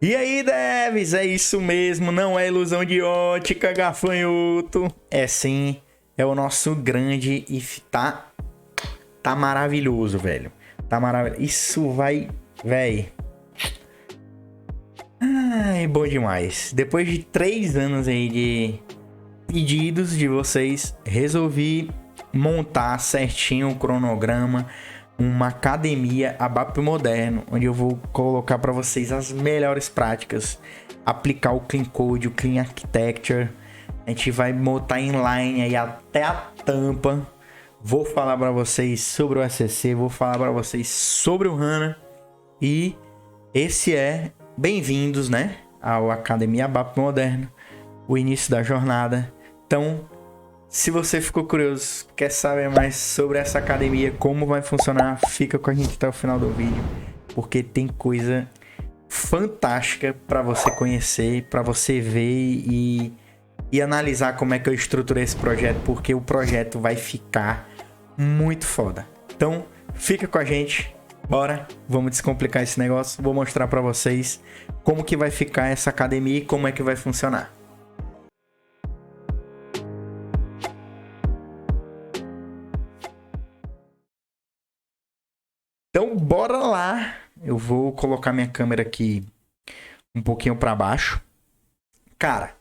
E aí, devs, é isso mesmo, não é ilusão de ótica, gafanhoto. É sim, é o nosso grande e tá maravilhoso, velho. Tá maravilhoso. Isso vai, velho. Ai, bom demais. Depois de 3 anos aí de pedidos de vocês, resolvi montar certinho o cronograma, uma academia ABAP moderno, onde eu vou colocar para vocês as melhores práticas, aplicar o Clean Code, o Clean Architecture. A gente vai montar inline aí até a tampa. Vou falar para vocês sobre o SCC, vou falar para vocês sobre o HANA. E esse é bem-vindos, né, ao Academia ABAP Moderno, o início da jornada. Então, se você ficou curioso, quer saber mais sobre essa academia, como vai funcionar, fica com a gente até o final do vídeo, porque tem coisa fantástica para você conhecer, para você ver e analisar como é que eu estruturei esse projeto, porque o projeto vai ficar muito foda. Então, fica com a gente, bora, vamos descomplicar esse negócio, vou mostrar para vocês como que vai ficar essa academia e como é que vai funcionar. Então, bora lá. Eu vou colocar minha câmera aqui um pouquinho para baixo. Cara,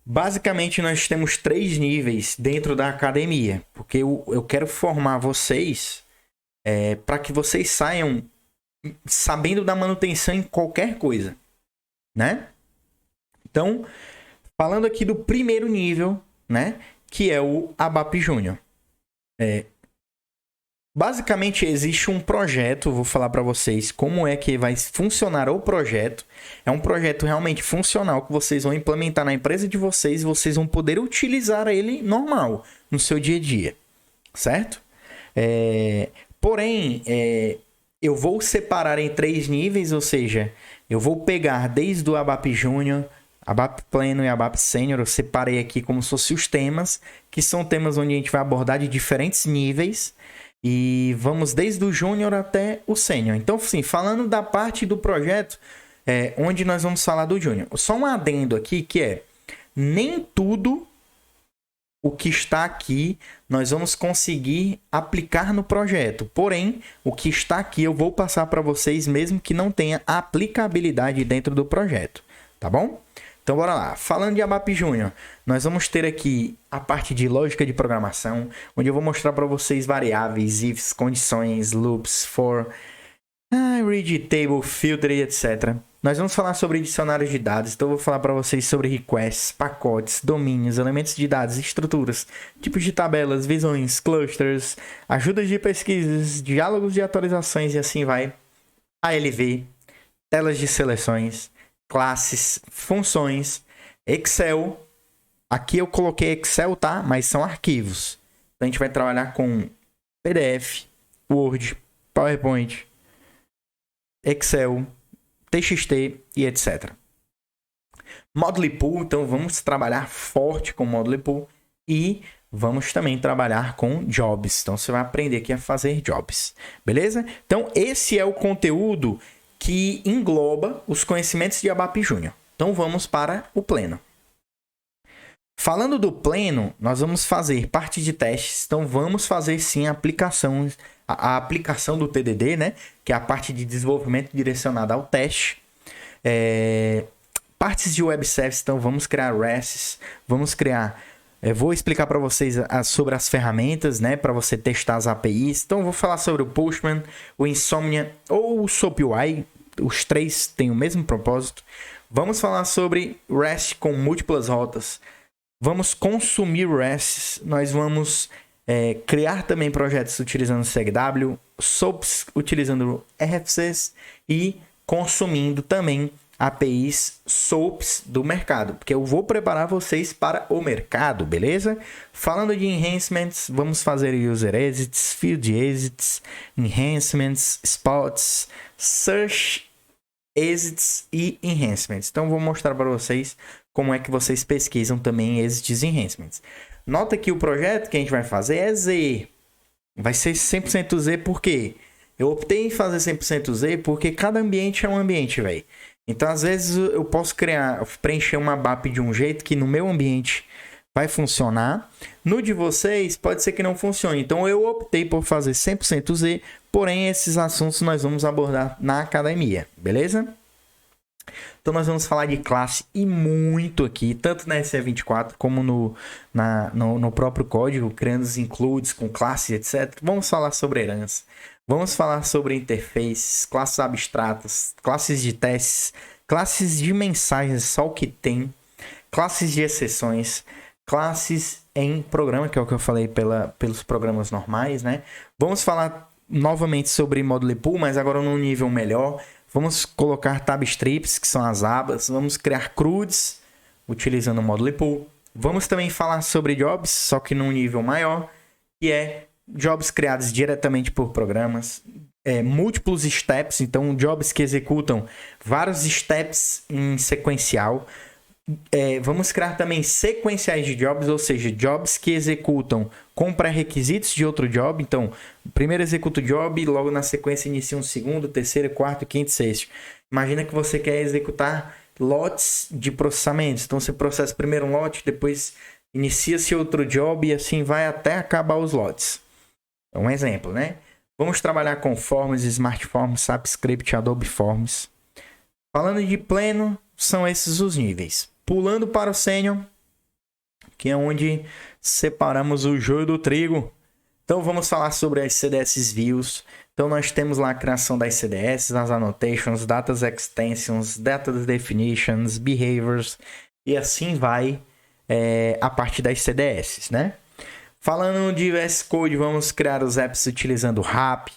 basicamente nós temos 3 níveis dentro da academia, porque eu quero formar vocês para que vocês saiam sabendo da manutenção em qualquer coisa, né? Então, falando aqui do primeiro nível, né, que é o ABAP Júnior. Basicamente existe um projeto, vou falar para vocês como é que vai funcionar o projeto. É um projeto realmente funcional que vocês vão implementar na empresa de vocês e vocês vão poder utilizar ele normal no seu dia a dia, certo? Porém, eu vou separar em 3 níveis, ou seja, eu vou pegar desde o ABAP Júnior, ABAP Pleno e ABAP Sênior. Eu separei aqui como se fossem os temas, que são temas onde a gente vai abordar de diferentes níveis. E vamos desde o Júnior até o Sênior. Então, sim, falando da parte do projeto, onde nós vamos falar do Júnior. Só um adendo aqui que nem tudo o que está aqui nós vamos conseguir aplicar no projeto. Porém, o que está aqui eu vou passar para vocês mesmo que não tenha aplicabilidade dentro do projeto. Tá bom? Então, bora lá. Falando de ABAP Júnior, nós vamos ter aqui a parte de lógica de programação, onde eu vou mostrar para vocês variáveis, ifs, condições, loops, for, read table, filter e etc. Nós vamos falar sobre dicionários de dados, então eu vou falar para vocês sobre requests, pacotes, domínios, elementos de dados, estruturas, tipos de tabelas, visões, clusters, ajudas de pesquisas, diálogos de atualizações e assim vai. ALV, telas de seleções, classes, funções, Excel. Aqui eu coloquei Excel, tá? Mas são arquivos. Então a gente vai trabalhar com PDF, Word, PowerPoint, Excel, TXT e etc. Model Pool, então vamos trabalhar forte com Model Pool e vamos também trabalhar com Jobs. Então você vai aprender aqui a fazer Jobs, beleza? Então esse é o conteúdo que engloba os conhecimentos de ABAP Júnior. Então vamos para o pleno. Falando do pleno, nós vamos fazer parte de testes. Então vamos fazer sim a aplicação do TDD, né? Que é a parte de desenvolvimento direcionada ao teste. Partes de web service, então vamos criar RESTs, vamos criar... vou explicar para vocês sobre as ferramentas, né, para você testar as APIs. Então, vou falar sobre o Postman, o Insomnia ou o SoapUI. Os 3 têm o mesmo propósito. Vamos falar sobre REST com múltiplas rotas. Vamos consumir RESTs. Nós vamos criar também projetos utilizando CSW, SOAPs utilizando RFCs e consumindo também APIs SOAPs do mercado, porque eu vou preparar vocês para o mercado, beleza? Falando de enhancements, vamos fazer user exits, field exits, enhancements, spots, search exits e enhancements. Então vou mostrar para vocês como é que vocês pesquisam também exits e enhancements. Nota que o projeto que a gente vai fazer é Z. Vai ser 100% Z porque eu optei em fazer 100% Z porque cada ambiente é um ambiente, velho. Então, às vezes, eu posso preencher uma ABAP de um jeito que no meu ambiente vai funcionar. No de vocês, pode ser que não funcione. Então, eu optei por fazer 100% Z, porém, esses assuntos nós vamos abordar na academia, beleza? Então, nós vamos falar de classe e muito aqui, tanto na SE24 como no próprio código, criando os includes com classe, etc. Vamos falar sobre herança. Vamos falar sobre interfaces, classes abstratas, classes de testes, classes de mensagens, só o que tem, classes de exceções, classes em programa, que é o que eu falei pelos programas normais, né? Vamos falar novamente sobre Module Pool, mas agora num nível melhor. Vamos colocar tab strips, que são as abas. Vamos criar CRUDs, utilizando o Module Pool. Vamos também falar sobre jobs, só que num nível maior, que é jobs criados diretamente por programas, múltiplos steps, então jobs que executam vários steps em sequencial. Vamos criar também sequenciais de jobs, ou seja, jobs que executam com pré-requisitos de outro job. Então, primeiro executa o job, logo na sequência inicia um segundo, terceiro, quarto, quinto, sexto. Imagina que você quer executar lotes de processamentos. Então, você processa primeiro um lote, depois inicia-se outro job e assim vai até acabar os lotes. É um exemplo, né? Vamos trabalhar com Forms, Smart Forms, SAP Script, Adobe Forms. Falando de pleno, são esses os níveis. Pulando para o Sênior, que é onde separamos o joio do trigo. Então vamos falar sobre as CDS Views. Então nós temos lá a criação das CDS, as annotations, datas extensions, data definitions, behaviors e assim vai a parte das CDS, né? Falando de VS Code, vamos criar os apps utilizando RAP,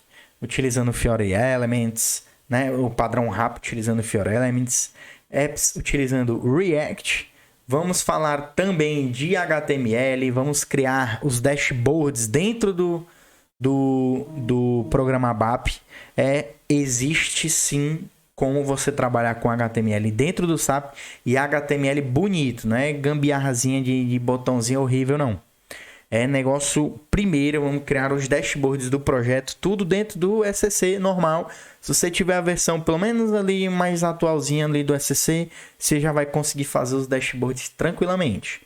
utilizando Fiori Elements, né? O padrão RAP utilizando Fiori Elements, apps utilizando React. Vamos falar também de HTML, vamos criar os dashboards dentro do programa ABAP. Existe sim como você trabalhar com HTML dentro do SAP e HTML bonito, não é gambiarrazinha de botãozinho horrível não. Negócio primeiro, vamos criar os dashboards do projeto, tudo dentro do SCC normal. Se você tiver a versão pelo menos ali mais atualzinha ali do SCC, você já vai conseguir fazer os dashboards tranquilamente.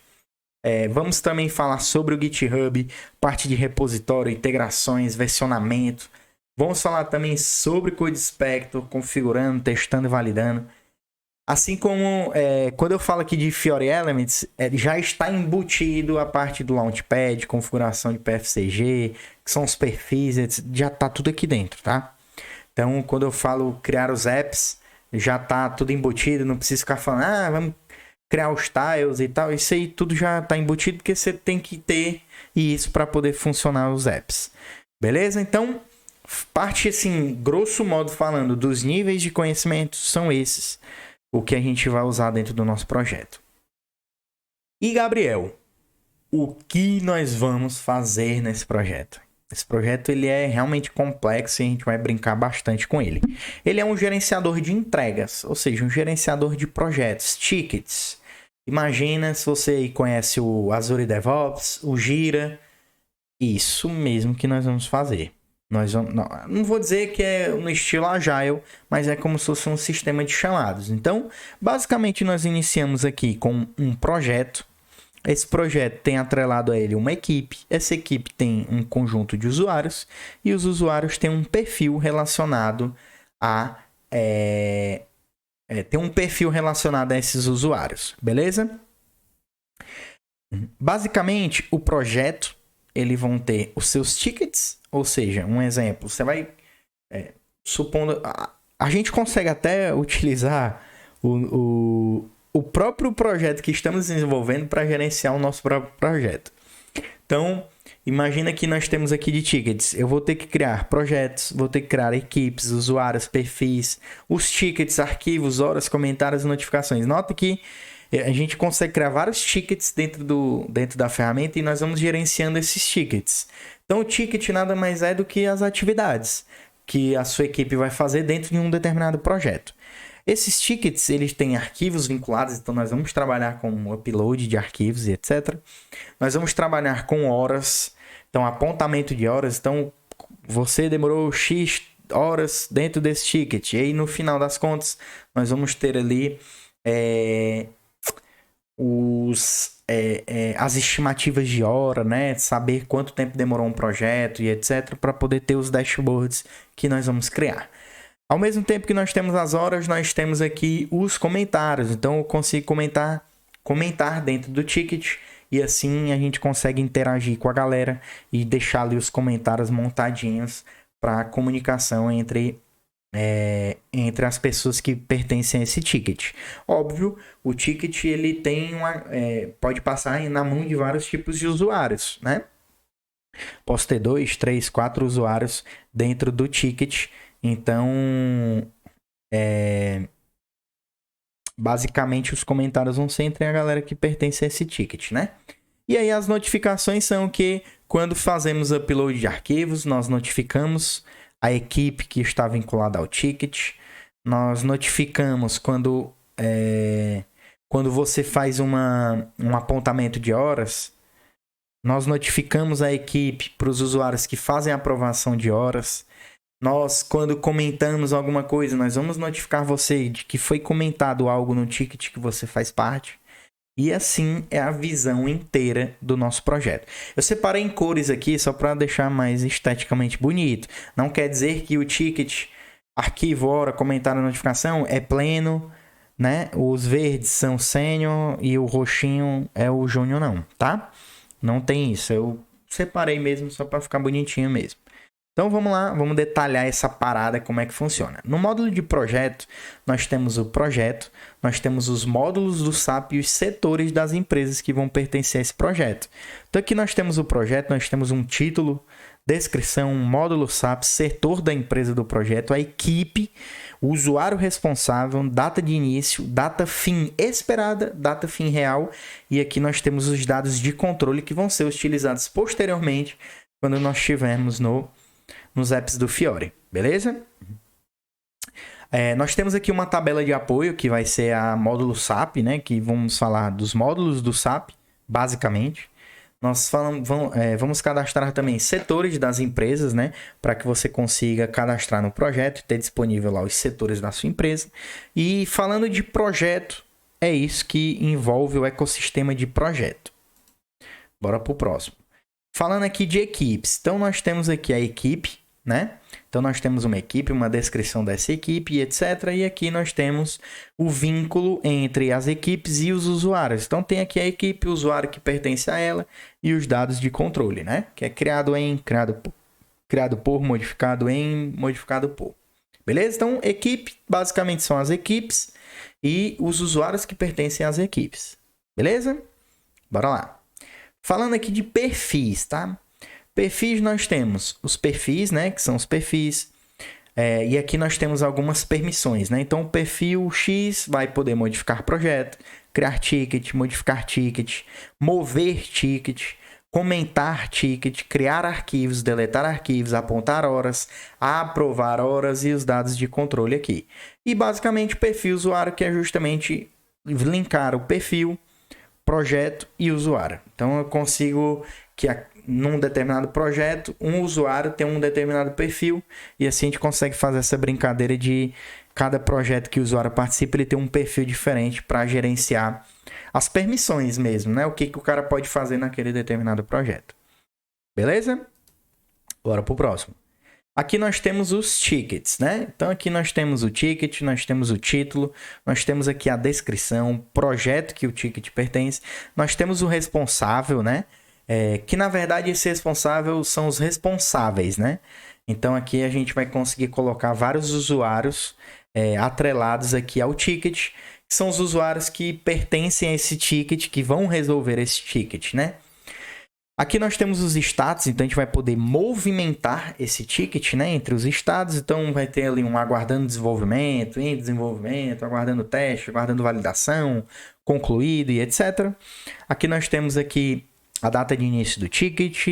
Vamos também falar sobre o GitHub, parte de repositório, integrações, versionamento. Vamos falar também sobre Code Inspector, configurando, testando e validando. Assim como quando eu falo aqui de Fiori Elements, já está embutido a parte do Launchpad, configuração de PFCG, que são os perfis, já está tudo aqui dentro, tá? Então, quando eu falo criar os apps, já está tudo embutido, não precisa ficar falando, vamos criar os tiles e tal. Isso aí tudo já está embutido, porque você tem que ter isso para poder funcionar os apps. Beleza? Então, parte assim, grosso modo falando, dos níveis de conhecimento são esses. O que a gente vai usar dentro do nosso projeto. E Gabriel, o que nós vamos fazer nesse projeto? Esse projeto ele é realmente complexo e a gente vai brincar bastante com ele. Ele é um gerenciador de entregas, ou seja, um gerenciador de projetos, tickets. Imagina se você conhece o Azure DevOps, o Jira. Isso mesmo que nós vamos fazer. Não vou dizer que é no estilo Agile, mas é como se fosse um sistema de chamados. Então, basicamente, nós iniciamos aqui com um projeto. Esse projeto tem atrelado a ele uma equipe. Essa equipe tem um conjunto de usuários. E os usuários têm um perfil relacionado a... tem um perfil relacionado a esses usuários. Beleza? Basicamente, o projeto... eles vão ter os seus tickets, ou seja, um exemplo, você vai, supondo, a gente consegue até utilizar o próprio projeto que estamos desenvolvendo para gerenciar o nosso próprio projeto. Então, imagina que nós temos aqui de tickets, eu vou ter que criar projetos, vou ter que criar equipes, usuários, perfis, os tickets, arquivos, horas, comentários e notificações. Nota que a gente consegue criar vários tickets dentro da ferramenta e nós vamos gerenciando esses tickets. Então, o ticket nada mais é do que as atividades que a sua equipe vai fazer dentro de um determinado projeto. Esses tickets, eles têm arquivos vinculados, então nós vamos trabalhar com upload de arquivos e etc. Nós vamos trabalhar com horas, então apontamento de horas. Então, você demorou X horas dentro desse ticket. E aí, no final das contas, nós vamos ter ali as estimativas de hora, né? Saber quanto tempo demorou um projeto e etc. para poder ter os dashboards que nós vamos criar. Ao mesmo tempo que nós temos as horas, nós temos aqui os comentários. Então, eu consigo comentar dentro do ticket e assim a gente consegue interagir com a galera e deixar ali os comentários montadinhos para comunicação entre as pessoas que pertencem a esse ticket. Óbvio, o ticket ele tem pode passar na mão de vários tipos de usuários, né? Posso ter 2, 3, 4 usuários dentro do ticket. Então, basicamente os comentários vão ser entre a galera que pertence a esse ticket, né? E aí as notificações são que quando fazemos upload de arquivos, nós notificamos a equipe que está vinculada ao ticket. Nós notificamos quando você faz um apontamento de horas. Nós notificamos a equipe para os usuários que fazem a aprovação de horas. Nós, quando comentamos alguma coisa, nós vamos notificar você de que foi comentado algo no ticket que você faz parte. E assim é a visão inteira do nosso projeto. Eu separei em cores aqui só para deixar mais esteticamente bonito. Não quer dizer que o ticket, arquivo, hora, comentário, notificação é pleno, né? Os verdes são sênior e o roxinho é o júnior não, tá? Não tem isso. Eu separei mesmo só para ficar bonitinho mesmo. Então vamos lá, vamos detalhar essa parada, como é que funciona. No módulo de projeto, nós temos o projeto, nós temos os módulos do SAP e os setores das empresas que vão pertencer a esse projeto. Então aqui nós temos o projeto, nós temos um título, descrição, módulo SAP, setor da empresa do projeto, a equipe, o usuário responsável, data de início, data fim esperada, data fim real, e aqui nós temos os dados de controle que vão ser utilizados posteriormente quando nós estivermos nos apps do Fiori, beleza? Nós temos aqui uma tabela de apoio que vai ser a módulo SAP, né? Que vamos falar dos módulos do SAP, basicamente. Nós vamos cadastrar também setores das empresas, né? Para que você consiga cadastrar no projeto e ter disponível lá os setores da sua empresa. E falando de projeto, é isso que envolve o ecossistema de projeto. Bora pro próximo. Falando aqui de equipes, então nós temos aqui a equipe, né? Então nós temos uma equipe, uma descrição dessa equipe, etc. E aqui nós temos o vínculo entre as equipes e os usuários. Então tem aqui a equipe, o usuário que pertence a ela e os dados de controle, né? Que é criado por, modificado em, modificado por. Beleza? Então equipe basicamente são as equipes e os usuários que pertencem às equipes. Beleza? Bora lá. Falando aqui de perfis, tá? Perfis nós temos os perfis, né? Que são os perfis. E aqui nós temos algumas permissões, né? Então o perfil X vai poder modificar projeto, criar ticket, modificar ticket, mover ticket, comentar ticket, criar arquivos, deletar arquivos, apontar horas, aprovar horas e os dados de controle aqui. E basicamente o perfil usuário, que é justamente linkar o perfil, projeto e usuário. Então eu consigo que num determinado projeto um usuário tem um determinado perfil e assim a gente consegue fazer essa brincadeira de cada projeto que o usuário participa ele tem um perfil diferente para gerenciar as permissões mesmo, né? O que o cara pode fazer naquele determinado projeto. Beleza? Bora pro próximo. Aqui nós temos os tickets, né? Então aqui nós temos o ticket, nós temos o título, nós temos aqui a descrição, o projeto que o ticket pertence, nós temos o responsável, né? Que na verdade esse responsável são os responsáveis, né? Então aqui a gente vai conseguir colocar vários usuários atrelados aqui ao ticket, que são os usuários que pertencem a esse ticket, que vão resolver esse ticket, né? Aqui nós temos os status, então a gente vai poder movimentar esse ticket, né, entre os estados. Então vai ter ali um aguardando desenvolvimento, em desenvolvimento, aguardando teste, aguardando validação, concluído e etc. Aqui nós temos aqui a data de início do ticket,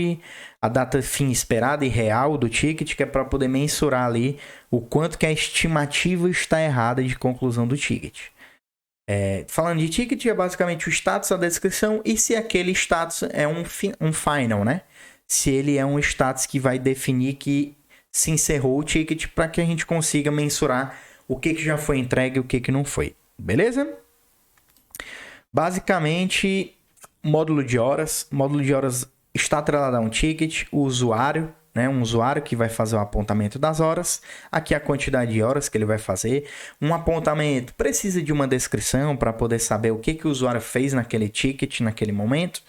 a data fim esperada e real do ticket, que é para poder mensurar ali o quanto que a estimativa está errada de conclusão do ticket. Falando de ticket, é basicamente o status, a descrição e se aquele status é um final, né? Se ele é um status que vai definir que se encerrou o ticket para que a gente consiga mensurar o que já foi entregue e o que não foi. Beleza? Basicamente, módulo de horas. Módulo de horas está atrelado a um ticket, o usuário, né? Um usuário que vai fazer o apontamento das horas. Aqui a quantidade de horas que ele vai fazer. Um apontamento precisa de uma descrição para poder saber o que o usuário fez naquele ticket, naquele momento.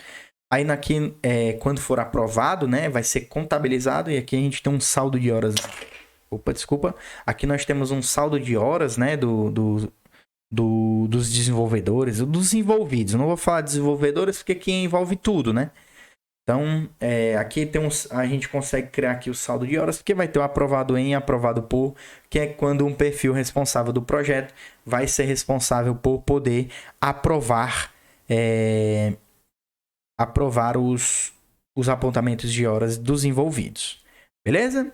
Aí aqui, quando for aprovado, né, vai ser contabilizado e aqui a gente tem um saldo de horas. Opa, desculpa. Aqui nós temos um saldo de horas, né, dos desenvolvedores, dos envolvidos. Não vou falar desenvolvedores porque aqui envolve tudo, né? Então, aqui a gente consegue criar aqui o saldo de horas, porque vai ter o aprovado em e aprovado por, que é quando um perfil responsável do projeto vai ser responsável por poder aprovar os apontamentos de horas dos envolvidos. Beleza?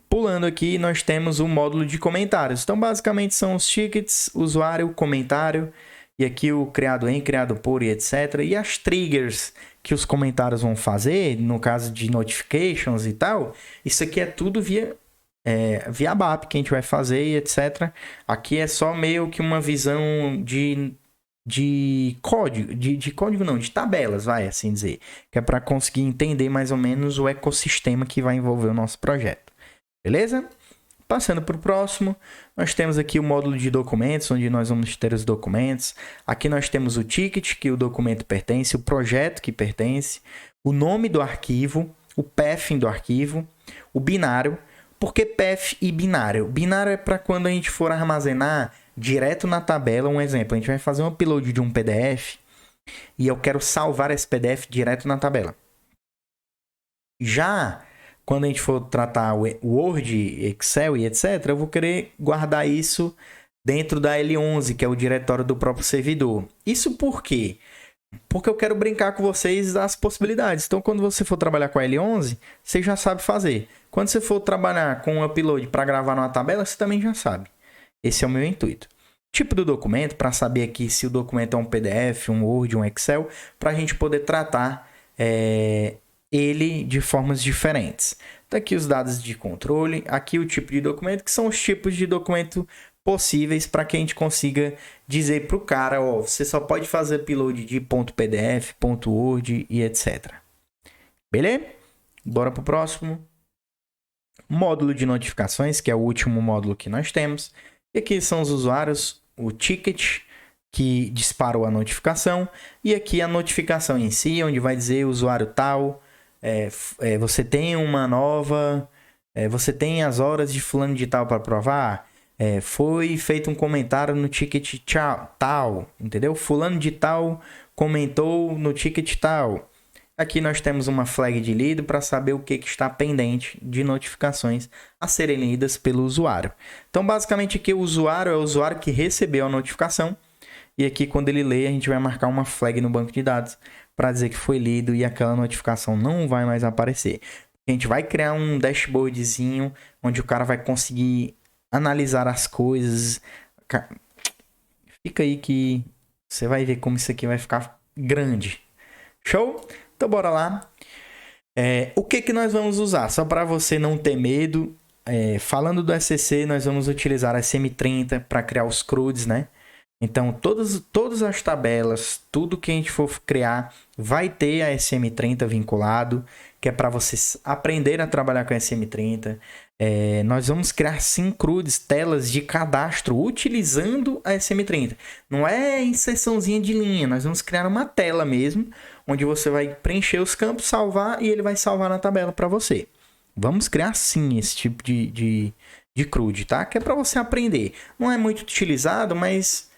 Pulando aqui, nós temos o módulo de comentários. Então, basicamente, são os tickets, usuário, comentário, e aqui o criado em, criado por e etc. E as triggers que os comentários vão fazer, no caso de notifications e tal, isso aqui é tudo via ABAP que a gente vai fazer e etc. Aqui é só meio que uma visão de código, de código não, de tabelas, vai assim dizer, que é para conseguir entender mais ou menos o ecossistema que vai envolver o nosso projeto. Beleza? Passando para o próximo, nós temos aqui o módulo de documentos, onde nós vamos ter os documentos. Aqui nós temos o ticket, que o documento pertence, o projeto que pertence, o nome do arquivo, o pathing do arquivo, o binário. Por que path e binário? Binário é para quando a gente for armazenar direto na tabela. Um exemplo, a gente vai fazer um upload de um PDF e eu quero salvar esse PDF direto na tabela. Já quando a gente for tratar Word, Excel e etc., eu vou querer guardar isso dentro da L11, que é o diretório do próprio servidor. Isso por quê? Porque eu quero brincar com vocês das possibilidades. Então, quando você for trabalhar com a L11, você já sabe fazer. Quando você for trabalhar com um upload para gravar numa tabela, você também já sabe. Esse é o meu intuito. Tipo do documento, para saber aqui se o documento é um PDF, um Word, um Excel, para a gente poder tratar ele de formas diferentes. Então, aqui os dados de controle, aqui o tipo de documento, que são os tipos de documento possíveis para que a gente consiga dizer para o cara, você só pode fazer upload de .pdf, .word e etc. Beleza? Bora para o próximo. Módulo de notificações, que é o último módulo que nós temos. E aqui são os usuários, o ticket, que disparou a notificação. E aqui a notificação em si, onde vai dizer usuário tal, você tem uma nova, você tem as horas de fulano de tal para provar, foi feito um comentário no ticket tal, entendeu? Fulano de tal comentou no ticket tal. Aqui nós temos uma flag de lido para saber o que está pendente de notificações a serem lidas pelo usuário. Então, basicamente, aqui o usuário é o usuário que recebeu a notificação. E aqui, quando ele lê, a gente vai marcar uma flag no banco de dados para dizer que foi lido e aquela notificação não vai mais aparecer. A gente vai criar um dashboardzinho onde o cara vai conseguir analisar as coisas. Fica aí que você vai ver como isso aqui vai ficar grande. Show? Então, bora lá. O que nós vamos usar? Só para você não ter medo. Falando do SCC, nós vamos utilizar a SM30 para criar os CRUDs, né? Então, todas as tabelas, tudo que a gente for criar, vai ter a SM30 vinculado, que é para vocês aprenderem a trabalhar com a SM30. Nós vamos criar sim CRUDs, telas de cadastro, utilizando a SM30. Não é inserçãozinha de linha, nós vamos criar uma tela mesmo, onde você vai preencher os campos, salvar e ele vai salvar na tabela para você. Vamos criar sim esse tipo de CRUD, tá? Que é para você aprender. Não é muito utilizado, mas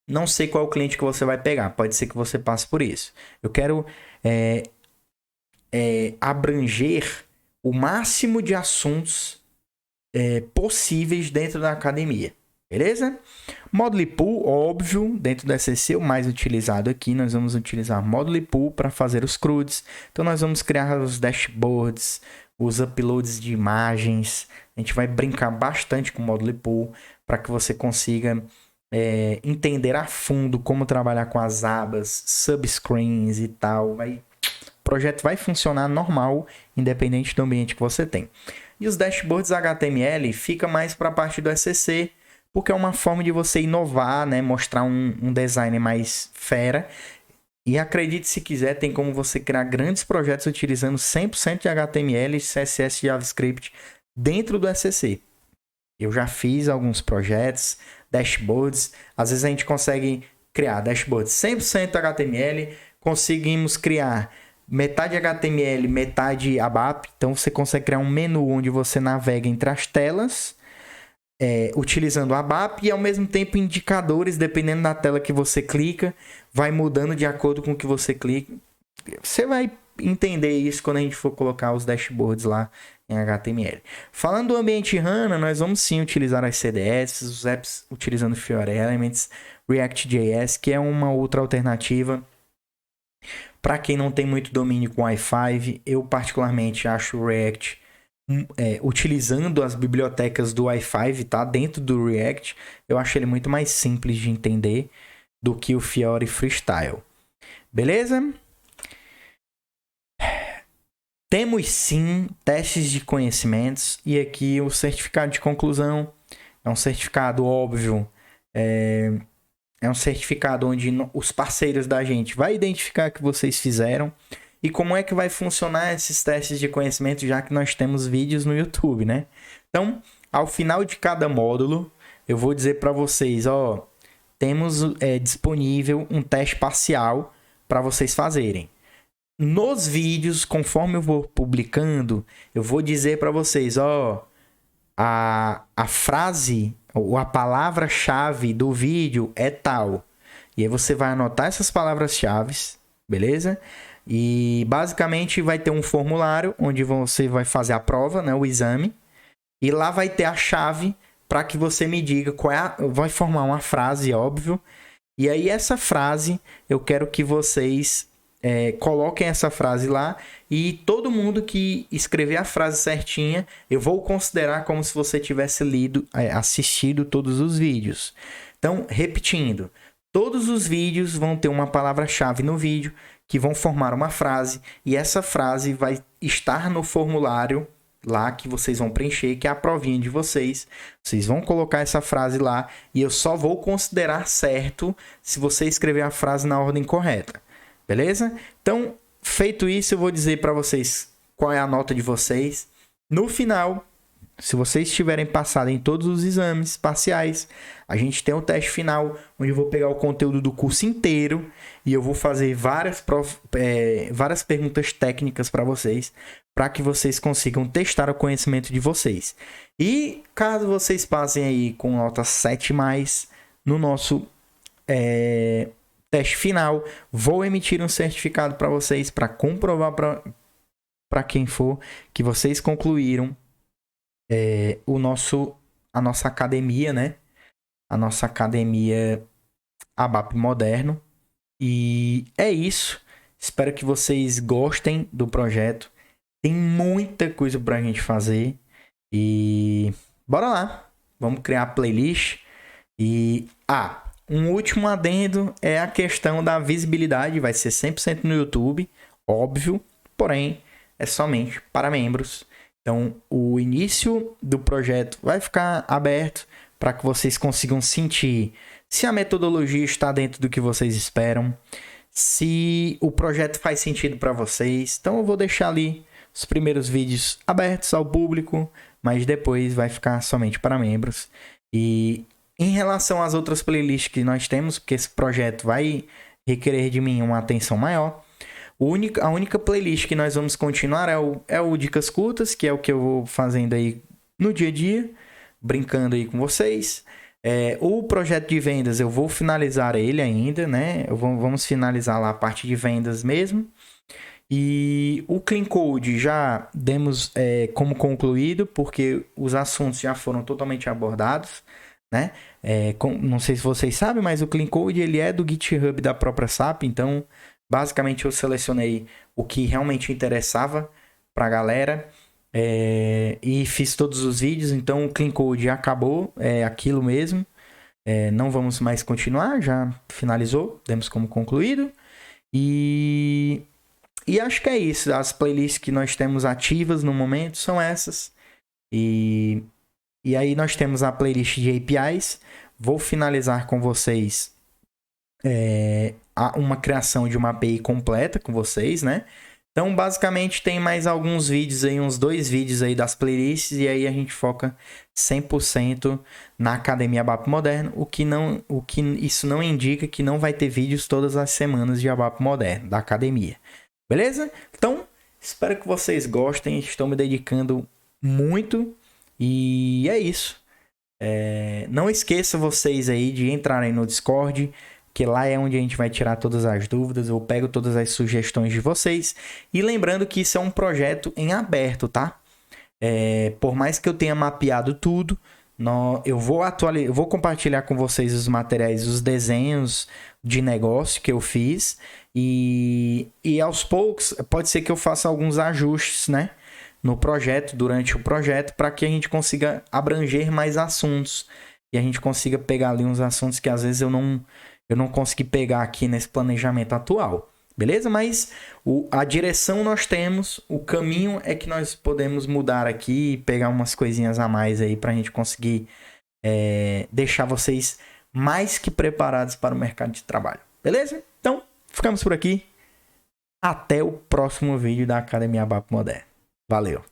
não sei qual é o cliente que você vai pegar. Pode ser que você passe por isso. Eu quero abranger o máximo de assuntos possíveis dentro da academia. Beleza? Módulo pool, óbvio, dentro do SCC, o mais utilizado aqui, nós vamos utilizar módulo pool para fazer os CRUDs. Então, nós vamos criar os dashboards, os uploads de imagens. A gente vai brincar bastante com o módulo pool para que você consiga entender a fundo como trabalhar com as abas, subscreens e tal. O projeto vai funcionar normal, independente do ambiente que você tem. E os dashboards HTML fica mais para a parte do SCC, porque é uma forma de você inovar, né? Mostrar um design mais fera. E acredite se quiser, tem como você criar grandes projetos utilizando 100% de HTML, CSS e JavaScript dentro do SCC. Eu já fiz alguns projetos, dashboards. Às vezes a gente consegue criar dashboards 100% HTML, conseguimos criar metade HTML, metade ABAP. Então você consegue criar um menu onde você navega entre as telas, utilizando o ABAP e ao mesmo tempo indicadores, dependendo da tela que você clica, vai mudando de acordo com o que você clica. Você vai entender isso quando a gente for colocar os dashboards lá em HTML. Falando do ambiente HANA, nós vamos sim utilizar as CDS, os apps utilizando Fiori Elements, React.js, que é uma outra alternativa. Para quem não tem muito domínio com i5, eu particularmente acho o React, utilizando as bibliotecas do i5, tá? Dentro do React, eu acho ele muito mais simples de entender do que o Fiori Freestyle. Beleza? Temos sim testes de conhecimentos e aqui o certificado de conclusão é um certificado óbvio, é um certificado onde os parceiros da gente vai identificar que vocês fizeram e como é que vai funcionar esses testes de conhecimento, já que nós temos vídeos no YouTube, né? Então, ao final de cada módulo, eu vou dizer para vocês, temos disponível um teste parcial para vocês fazerem. Nos vídeos, conforme eu vou publicando, eu vou dizer para vocês, a frase ou a palavra-chave do vídeo é tal. E aí você vai anotar essas palavras-chave, beleza? E basicamente vai ter um formulário onde você vai fazer a prova, né, o exame. E lá vai ter a chave para que você me diga qual é vai formar uma frase, óbvio. E aí essa frase, eu quero que vocês coloquem essa frase lá e todo mundo que escrever a frase certinha, eu vou considerar como se você tivesse assistido todos os vídeos. Então, repetindo, todos os vídeos vão ter uma palavra-chave no vídeo que vão formar uma frase e essa frase vai estar no formulário lá que vocês vão preencher, que é a provinha de vocês. Vocês vão colocar essa frase lá e eu só vou considerar certo se você escrever a frase na ordem correta. Beleza? Então, feito isso, eu vou dizer para vocês qual é a nota de vocês. No final, se vocês tiverem passado em todos os exames parciais, a gente tem o teste final, onde eu vou pegar o conteúdo do curso inteiro e eu vou fazer várias perguntas técnicas para vocês, para que vocês consigam testar o conhecimento de vocês. E caso vocês passem aí com nota 7+, no nosso teste final, vou emitir um certificado para vocês, para comprovar para quem for que vocês concluíram a nossa academia, né? A nossa academia ABAP Moderno. E é isso. Espero que vocês gostem do projeto. Tem muita coisa pra gente fazer. E bora lá. Vamos criar a playlist. E um último adendo é a questão da visibilidade. Vai ser 100% no YouTube, óbvio. Porém, é somente para membros. Então, o início do projeto vai ficar aberto para que vocês consigam sentir se a metodologia está dentro do que vocês esperam, se o projeto faz sentido para vocês. Então, eu vou deixar ali os primeiros vídeos abertos ao público, mas depois vai ficar somente para membros. E em relação às outras playlists que nós temos, porque esse projeto vai requerer de mim uma atenção maior, a única playlist que nós vamos continuar é o Dicas Curtas, que é o que eu vou fazendo aí no dia a dia, brincando aí com vocês. O projeto de vendas eu vou finalizar ele ainda, né? Vamos finalizar lá a parte de vendas mesmo. E o Clean Code já demos como concluído, porque os assuntos já foram totalmente abordados, né? Não sei se vocês sabem, mas o Clean Code ele é do GitHub da própria SAP, então basicamente eu selecionei o que realmente interessava para a galera e fiz todos os vídeos. Então o Clean Code acabou, é aquilo mesmo, não vamos mais continuar, já finalizou, demos como concluído. E acho que é isso. As playlists que nós temos ativas no momento são essas. E, e aí nós temos a playlist de APIs. Vou finalizar com vocês uma criação de uma API completa com vocês, né? Então, basicamente, tem mais alguns vídeos aí, uns 2 vídeos aí das playlists, e aí a gente foca 100% na Academia ABAP Moderno, o que isso não indica que não vai ter vídeos todas as semanas de ABAP Moderno, da academia. Beleza? Então, espero que vocês gostem, estou me dedicando muito, e é isso. Não esqueça vocês aí de entrarem no Discord, que lá é onde a gente vai tirar todas as dúvidas, eu pego todas as sugestões de vocês. E lembrando que isso é um projeto em aberto, tá? Por mais que eu tenha mapeado tudo, eu vou compartilhar com vocês os materiais, os desenhos de negócio que eu fiz. E aos poucos, pode ser que eu faça alguns ajustes, né? No projeto, durante o projeto, para que a gente consiga abranger mais assuntos. E a gente consiga pegar ali uns assuntos que às vezes eu não consegui pegar aqui nesse planejamento atual, beleza? Mas a direção nós temos, o caminho é que nós podemos mudar aqui e pegar umas coisinhas a mais aí para a gente conseguir deixar vocês mais que preparados para o mercado de trabalho, beleza? Então, ficamos por aqui. Até o próximo vídeo da Academia ABAP Moderno. Valeu!